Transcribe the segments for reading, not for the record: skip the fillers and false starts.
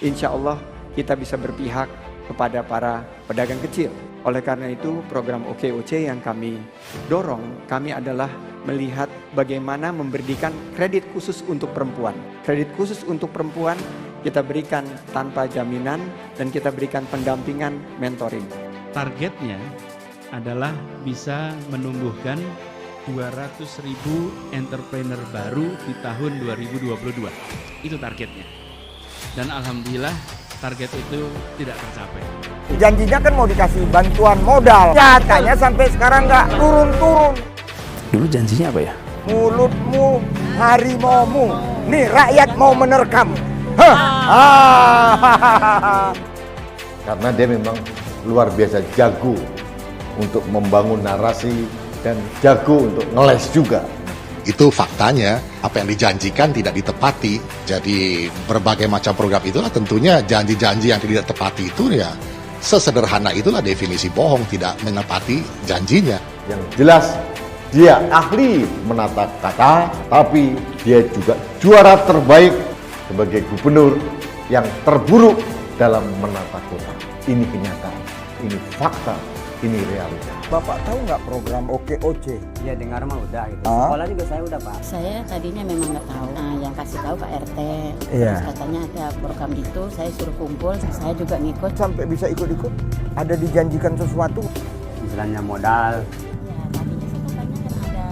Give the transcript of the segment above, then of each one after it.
insya Allah kita bisa berpihak kepada para pedagang kecil. Oleh karena itu program OKOC yang kami dorong, kami adalah melihat bagaimana memberikan kredit khusus untuk perempuan. Kredit khusus untuk perempuan kita berikan tanpa jaminan dan kita berikan pendampingan mentoring. Targetnya adalah bisa menumbuhkan 200.000 entrepreneur baru di tahun 2022. Itu targetnya. Dan alhamdulillah target itu tidak tercapai. Janjinya kan mau dikasih bantuan modal. Nyatanya sampai sekarang nggak turun-turun. Dulu janjinya apa ya? Mulutmu harimaumu. Nih rakyat mau menerkam. Karena dia memang luar biasa jago untuk membangun narasi dan jago untuk ngeles juga. Itu faktanya, apa yang dijanjikan tidak ditepati. Jadi berbagai macam program itulah tentunya janji-janji yang tidak tepati itu ya sesederhana itulah definisi bohong, tidak menepati janjinya. Yang jelas dia ahli menata kata, tapi dia juga juara terbaik sebagai gubernur yang terburuk dalam menata kota. Ini kenyataan, ini fakta, ini realita. Bapak tahu nggak program OKOC? Ya dengar mah udah gitu. Sekolah juga saya udah Pak. Saya tadinya memang nggak tahu. Nah, yang kasih tahu Pak RT. Iya. Terus katanya ada program itu, saya suruh kumpul, saya juga ngikut. Sampai bisa ikut-ikut, ada dijanjikan sesuatu. Istilahnya modal. Ya tadinya sih katanya kan ada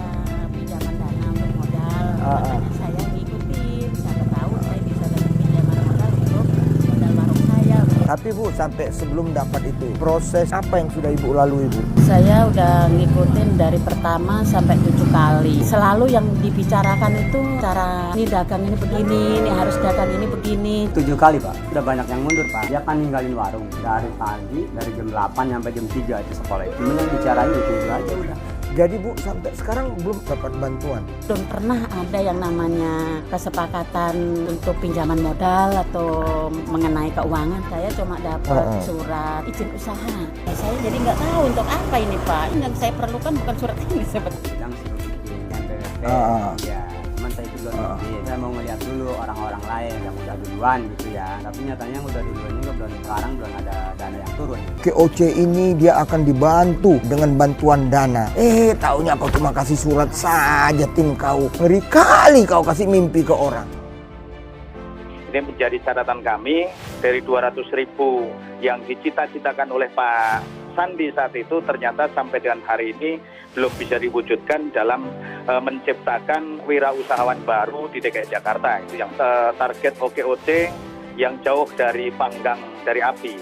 pinjaman dana untuk modal. Makanya saya ngikutin. Siapa tahu saya bisa dapat pinjaman modal untuk modal warung saya. Tapi Bu, sampai sebelum dapat itu, proses apa yang sudah Ibu lalui Bu? Saya udah ngikutin dari pertama sampai 7 kali. Selalu yang dibicarakan itu cara ini dagang ini begini, ini harus dagang ini begini. 7 kali Pak. Udah banyak yang mundur Pak. Dia kan ninggalin warung dari pagi, dari jam 8 sampai jam 3 itu sekolah. Cuma yang bicarain itu aja udah. Jadi Bu, sampai sekarang belum dapat bantuan. Belum pernah ada yang namanya kesepakatan untuk pinjaman modal atau mengenai keuangan. Saya cuma dapat surat izin usaha. Saya jadi nggak tahu untuk apa ini Pak. Yang saya perlukan bukan surat ini sebetulnya. Yang suruh bikin NPWP. Ya, cuman saya juga bikin. Saya mau ngeliat dulu orang-orang lain yang udah duluan gitu ya. Tapi nyatanya yang udah duluan juga belum, sekarang belum ada dana yang turun. OKOC ini dia akan dibantu dengan bantuan dana. Taunya kau cuma kasih surat saja tim kau. Ngeri kali kau kasih mimpi ke orang. Ini menjadi catatan kami dari 200.000 yang dicita-citakan oleh Pak Sandi saat itu ternyata sampai dengan hari ini belum bisa diwujudkan dalam menciptakan wirausahawan baru di DKI Jakarta. Itu yang target OKOC yang jauh dari panggang dari api.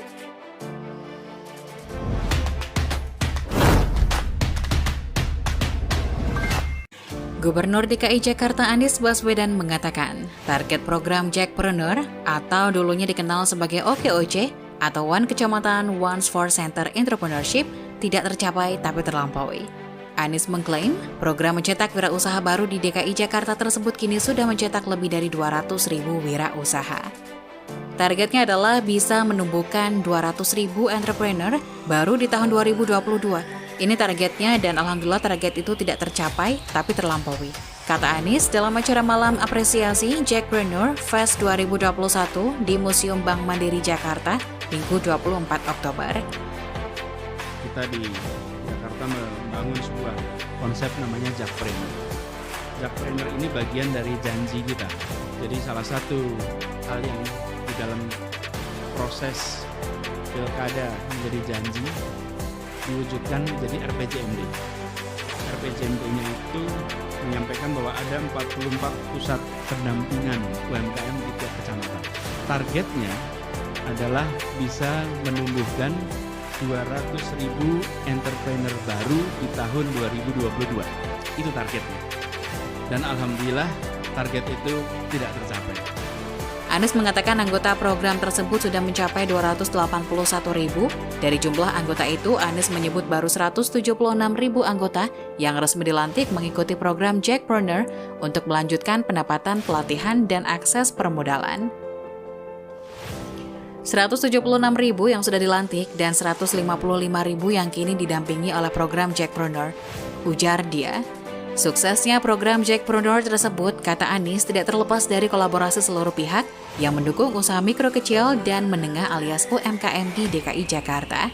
Gubernur DKI Jakarta Anies Baswedan mengatakan, target program Jackpreneur atau dulunya dikenal sebagai OKOC atau One Kecamatan One Store Center Entrepreneurship tidak tercapai tapi terlampaui. Anies mengklaim program mencetak wirausaha baru di DKI Jakarta tersebut kini sudah mencetak lebih dari 200.000 wirausaha. Targetnya adalah bisa menumbuhkan 200.000 entrepreneur baru di tahun 2022. Ini targetnya dan alhamdulillah target itu tidak tercapai tapi terlampaui. Kata Anies dalam acara malam apresiasi Jackpreneur Fest 2021 di Museum Bank Mandiri Jakarta, Minggu 24 Oktober. Kita di Jakarta membangun sebuah konsep namanya Jackpreneur. Jackpreneur ini bagian dari janji kita. Jadi salah satu hal yang di dalam proses pilkada menjadi janji diwujudkan menjadi RPJMD. RPJMD-nya itu menyampaikan bahwa ada 44 pusat pendampingan UMKM di tiap kecamatan. Targetnya adalah bisa menumbuhkan 200.000 entrepreneur baru di tahun 2022. Itu targetnya. Dan alhamdulillah target itu tidak tercapai. Anies mengatakan anggota program tersebut sudah mencapai 281.000. Dari jumlah anggota itu, Anies menyebut baru 176.000 anggota yang resmi dilantik mengikuti program Jackpreneur untuk melanjutkan pendapatan pelatihan dan akses permodalan. 176.000 yang sudah dilantik dan 155.000 yang kini didampingi oleh program Jackpreneur. Ujar dia, Suksesnya program Jackpreneur tersebut, kata Anies, tidak terlepas dari kolaborasi seluruh pihak yang mendukung usaha mikro kecil dan menengah alias UMKM di DKI Jakarta.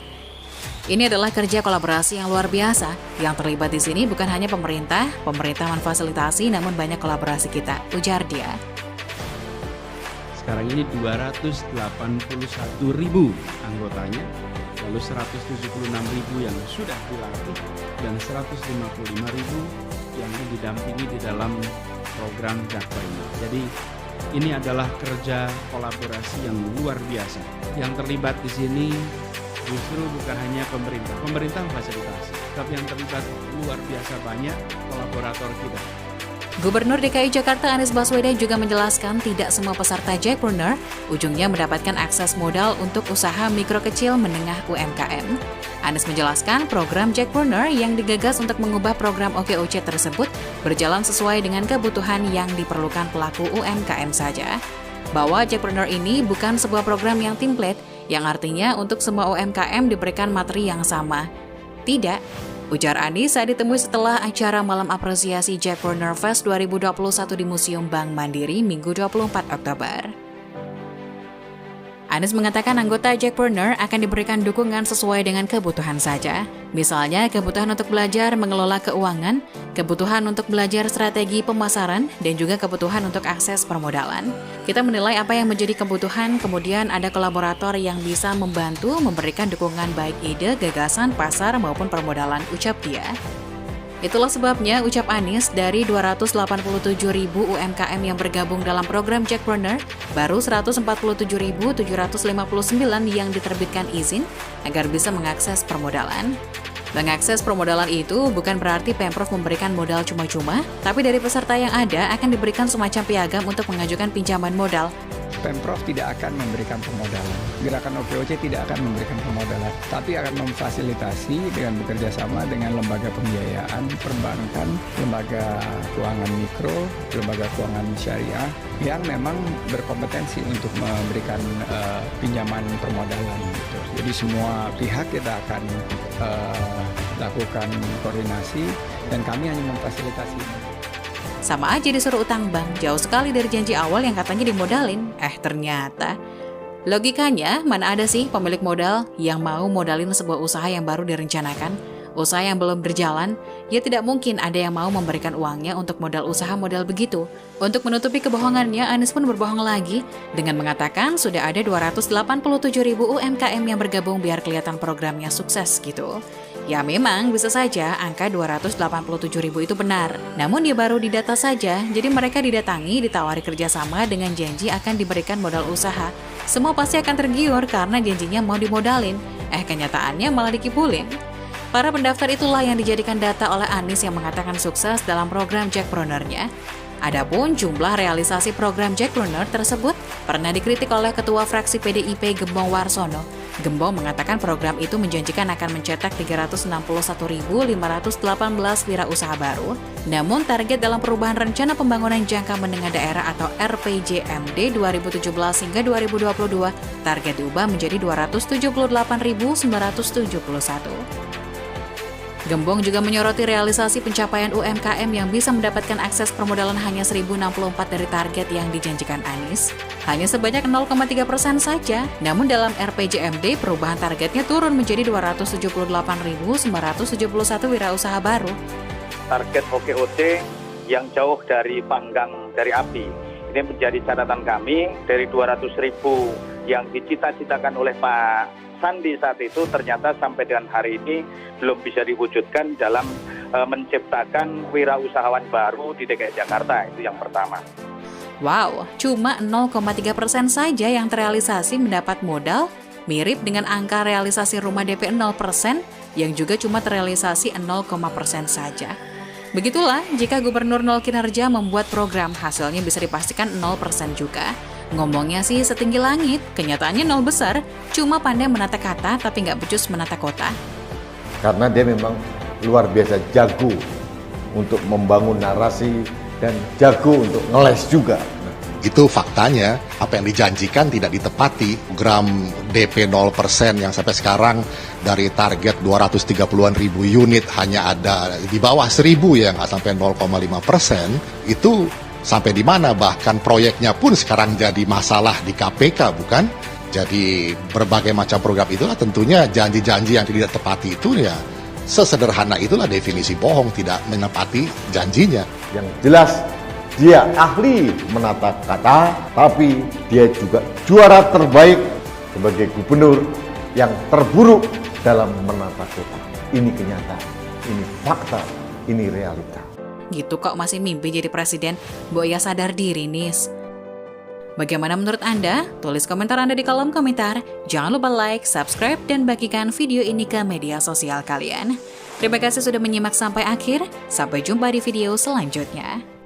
Ini adalah kerja kolaborasi yang luar biasa. Yang terlibat di sini bukan hanya pemerintah memfasilitasi, namun banyak kolaborasi kita, ujar dia. Sekarang ini 281.000 anggotanya, lalu 176.000 yang sudah dilatih, dan 155.000 yang didampingi di dalam program Jackpreneur. Jadi ini adalah kerja kolaborasi yang luar biasa. Yang terlibat di sini justru bukan hanya pemerintah memfasilitasi, tapi yang terlibat luar biasa banyak kolaborator kita. Gubernur DKI Jakarta Anies Baswedan juga menjelaskan tidak semua peserta Jackpreneur ujungnya mendapatkan akses modal untuk usaha mikro kecil menengah UMKM. Anies menjelaskan program Jackpreneur yang digagas untuk mengubah program OKOC tersebut berjalan sesuai dengan kebutuhan yang diperlukan pelaku UMKM saja. Bahwa Jackpreneur ini bukan sebuah program yang template, yang artinya untuk semua UMKM diberikan materi yang sama. Tidak, ujar Anies saat ditemui setelah acara Malam Apresiasi Jackpreneur Fest 2021 di Museum Bank Mandiri Minggu 24 Oktober. Anies mengatakan anggota Jackpreneur akan diberikan dukungan sesuai dengan kebutuhan saja. Misalnya kebutuhan untuk belajar mengelola keuangan, kebutuhan untuk belajar strategi pemasaran, dan juga kebutuhan untuk akses permodalan. Kita menilai apa yang menjadi kebutuhan, kemudian ada kolaborator yang bisa membantu memberikan dukungan baik ide, gagasan, pasar, maupun permodalan, ucap dia. Itulah sebabnya, ucap Anies, dari 287.000 UMKM yang bergabung dalam program Jackpreneur, baru 147.759 yang diterbitkan izin agar bisa mengakses permodalan. Mengakses permodalan itu bukan berarti Pemprov memberikan modal cuma-cuma, tapi dari peserta yang ada akan diberikan semacam piagam untuk mengajukan pinjaman modal. Pemprov tidak akan memberikan permodalan. Gerakan OKOC tidak akan memberikan permodalan, tapi akan memfasilitasi dengan bekerja sama dengan lembaga pembiayaan, perbankan, lembaga keuangan mikro, lembaga keuangan syariah yang memang berkompetensi untuk memberikan pinjaman permodalan. Gitu. Jadi semua pihak kita akan lakukan koordinasi dan kami hanya memfasilitasi. Sama aja disuruh utang bank, jauh sekali dari janji awal yang katanya dimodalin. Ternyata. Logikanya, mana ada sih pemilik modal yang mau modalin sebuah usaha yang baru direncanakan? Usaha yang belum berjalan, ya tidak mungkin ada yang mau memberikan uangnya untuk modal usaha modal begitu. Untuk menutupi kebohongannya, Anies pun berbohong lagi dengan mengatakan sudah ada 287.000 UMKM yang bergabung biar kelihatan programnya sukses gitu. Ya memang bisa saja angka 287.000 itu benar. Namun dia baru didata saja, jadi mereka didatangi, ditawari kerjasama dengan janji akan diberikan modal usaha. Semua pasti akan tergiur karena janjinya mau dimodalin. Kenyataannya malah dikibulin. Para pendaftar itulah yang dijadikan data oleh Anies yang mengatakan sukses dalam program Jackpreneur-nya. Adapun jumlah realisasi program Jackpreneur tersebut pernah dikritik oleh Ketua Fraksi PDIP Gembong Warsono. Gembong mengatakan program itu menjanjikan akan mencetak 361.518 wirausaha baru. Namun target dalam perubahan rencana pembangunan jangka menengah daerah atau RPJMD 2017 hingga 2022 target diubah menjadi 278.971. Gembong juga menyoroti realisasi pencapaian UMKM yang bisa mendapatkan akses permodalan hanya 1.064 dari target yang dijanjikan Anies. Hanya sebanyak 0,3% saja, namun dalam RPJMD perubahan targetnya turun menjadi 278.971 wirausaha baru. Target OKOC yang jauh dari panggang dari api. Ini menjadi catatan kami dari 200.000 yang dicita-citakan oleh Pak Sandi saat itu ternyata sampai dengan hari ini belum bisa diwujudkan dalam menciptakan wirausahawan baru di DKI Jakarta, itu yang pertama. Wow, cuma 0,3% saja yang terrealisasi mendapat modal, mirip dengan angka realisasi rumah DP 0% yang juga cuma terrealisasi 0,% saja. Begitulah, jika gubernur nol kinerja membuat program, hasilnya bisa dipastikan 0% juga. Ngomongnya sih setinggi langit, kenyataannya 0 besar, cuma pandai menata kata tapi nggak becus menata kota. Karena dia memang luar biasa jago untuk membangun narasi dan jago untuk ngeles juga. Itu faktanya, apa yang dijanjikan tidak ditepati. Program DP 0% yang sampai sekarang dari target 230-an ribu unit hanya ada di bawah 1.000 ya, nggak sampai 0,5%. Itu sampai di mana? Bahkan proyeknya pun sekarang jadi masalah di KPK, bukan? Jadi berbagai macam program itulah tentunya janji-janji yang tidak tepati itu ya sesederhana itulah definisi bohong, tidak menepati janjinya. Yang jelas dia ahli menata kata, tapi dia juga juara terbaik sebagai gubernur yang terburuk dalam menata kota. Ini kenyataan, ini fakta, ini realita. Gitu kok masih mimpi jadi presiden, Mbok ya sadar diri, Nis. Bagaimana menurut Anda? Tulis komentar Anda di kolom komentar. Jangan lupa like, subscribe, dan bagikan video ini ke media sosial kalian. Terima kasih sudah menyimak sampai akhir. Sampai jumpa di video selanjutnya.